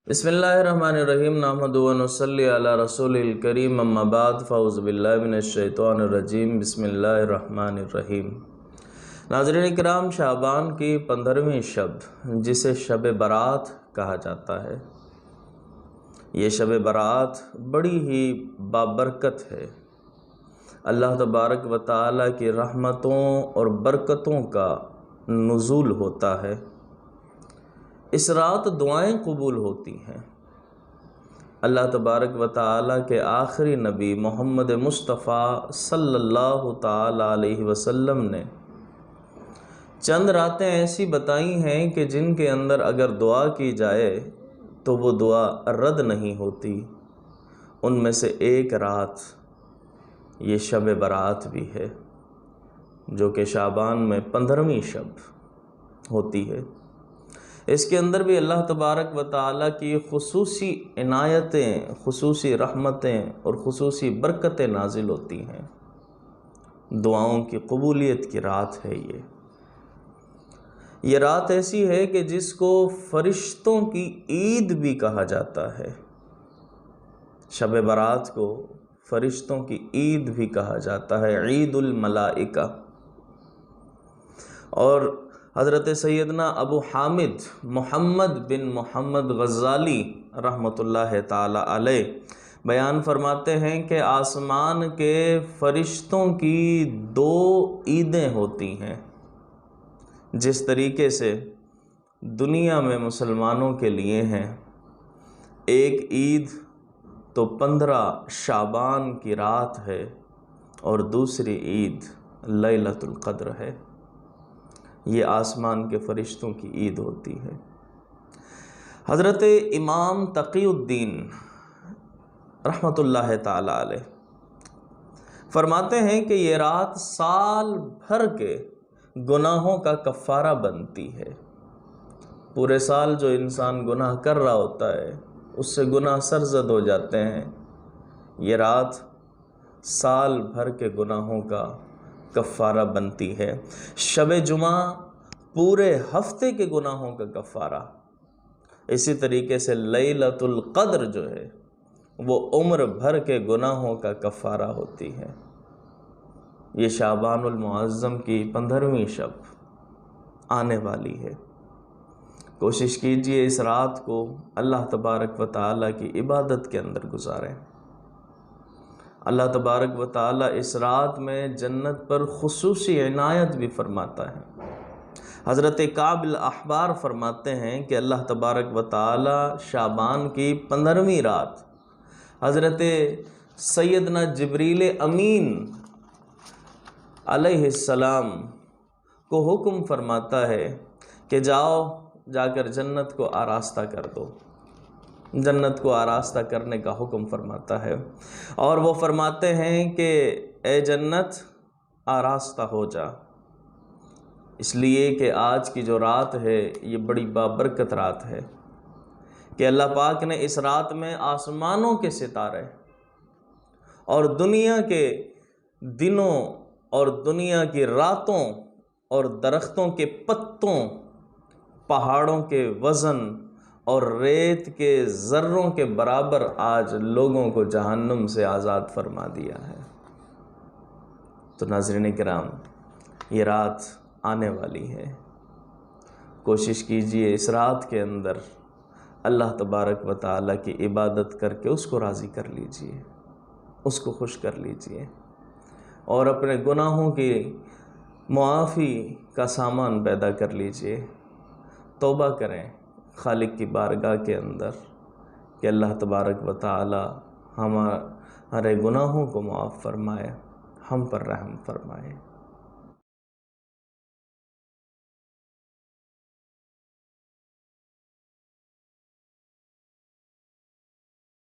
بسم اللہ الرحمن الرحیم نحمدہ و نصلی علی رسول الکریم اما بعد فاعوذ باللہ من الشیطان الرجیم بسم اللہ الرحمن الرحیم۔ ناظرین کرام، شعبان کی 15ویں شب جسے شب برات کہا جاتا ہے، یہ شب برات بڑی ہی بابرکت ہے۔ اللہ تبارک و تعالیٰ کی رحمتوں اور برکتوں کا نزول ہوتا ہے۔ اس رات دعائیں قبول ہوتی ہیں۔ اللہ تبارک و تعالیٰ کے آخری نبی محمد مصطفیٰ صلی اللہ تعالیٰ علیہ وسلم نے چند راتیں ایسی بتائی ہیں کہ جن کے اندر اگر دعا کی جائے تو وہ دعا رد نہیں ہوتی۔ ان میں سے ایک رات یہ شب برات بھی ہے، جو کہ شعبان میں 15ویں شب ہوتی ہے۔ اس کے اندر بھی اللہ تبارک و تعالیٰ کی خصوصی عنایتیں، خصوصی رحمتیں اور خصوصی برکتیں نازل ہوتی ہیں۔ دعاؤں کی قبولیت کی رات ہے یہ رات ایسی ہے کہ جس کو فرشتوں کی عید بھی کہا جاتا ہے۔ شب برات کو فرشتوں کی عید بھی کہا جاتا ہے، عید الملائکہ۔ اور حضرت سیدنا ابو حامد محمد بن محمد غزالی رحمۃ اللہ تعالی علیہ بیان فرماتے ہیں کہ آسمان کے فرشتوں کی 2 عیدیں ہوتی ہیں۔ جس طریقے سے دنیا میں مسلمانوں کے لیے ہیں، ایک عید تو 15 شعبان کی رات ہے اور دوسری عید لیلۃ القدر ہے۔ یہ آسمان کے فرشتوں کی عید ہوتی ہے۔ حضرت امام تقی الدین رحمۃ اللہ تعالی علیہ فرماتے ہیں کہ یہ رات سال بھر کے گناہوں کا کفارہ بنتی ہے۔ پورے سال جو انسان گناہ کر رہا ہوتا ہے اس سے گناہ سرزد ہو جاتے ہیں۔ یہ رات سال بھر کے گناہوں کا کفارہ بنتی ہے۔ شب جمعہ پورے ہفتے کے گناہوں کا کفارہ۔ اسی طریقے سے لیلۃ القدر جو ہے وہ عمر بھر کے گناہوں کا کفارہ ہوتی ہے۔ یہ شعبان المعظم کی 15ویں شب آنے والی ہے۔ کوشش کیجئے اس رات کو اللہ تبارک و تعالیٰ کی عبادت کے اندر گزاریں۔ اللہ تبارک و تعالیٰ اس رات میں جنت پر خصوصی عنایت بھی فرماتا ہے۔ حضرت کعب الاحبار فرماتے ہیں کہ اللہ تبارک و تعالیٰ شعبان کی 15ویں رات حضرت سیدنا جبریل امین علیہ السلام کو حکم فرماتا ہے کہ جا کر جنت کو آراستہ کر دو۔ جنت کو آراستہ کرنے کا حکم فرماتا ہے، اور وہ فرماتے ہیں کہ اے جنت آراستہ ہو جا، اس لیے کہ آج کی جو رات ہے یہ بڑی بابرکت رات ہے کہ اللہ پاک نے اس رات میں آسمانوں کے ستارے اور دنیا کے دنوں اور دنیا کی راتوں اور درختوں کے پتوں، پہاڑوں کے وزن اور ریت کے ذروں کے برابر آج لوگوں کو جہنم سے آزاد فرما دیا ہے۔ تو ناظرین کرام، یہ رات آنے والی ہے۔ کوشش کیجئے اس رات کے اندر اللہ تبارک و تعالیٰ کی عبادت کر کے اس کو راضی کر لیجئے، اس کو خوش کر لیجئے، اور اپنے گناہوں کی معافی کا سامان پیدا کر لیجئے۔ توبہ کریں خالق کی بارگاہ کے اندر کہ اللہ تبارک و تعالیٰ ہمارے گناہوں کو معاف فرمائے، ہم پر رحم فرمائے۔